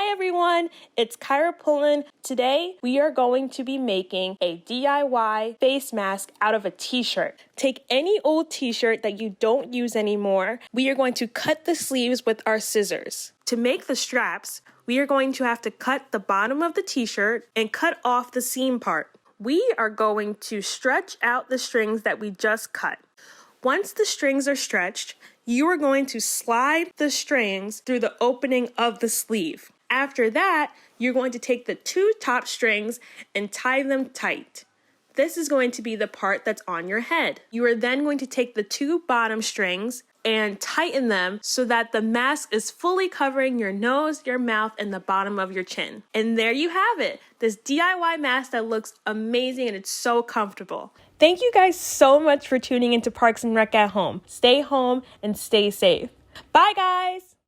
Hi everyone, it's Kyra Pullem. Today we are going to be making a DIY face mask out of a t-shirt. Take any old t-shirt that you don't use anymore. We are going to cut the sleeves with our scissors. To make the straps, we are going to have to cut the bottom of the t-shirt and cut off the seam part. We are going to stretch out the strings that we just cut. Once the strings are stretched, you are going to slide the strings through the opening of the sleeve. After that, you're going to take the two top strings and tie them tight. This is going to be the part that's on your head. You are then going to take the two bottom strings and tighten them so that the mask is fully covering your nose, your mouth, and the bottom of your chin. And there you have it, this DIY mask that looks amazing and it's so comfortable. Thank you guys so much for tuning into Parks and Rec at Home. Stay home and stay safe. Bye guys!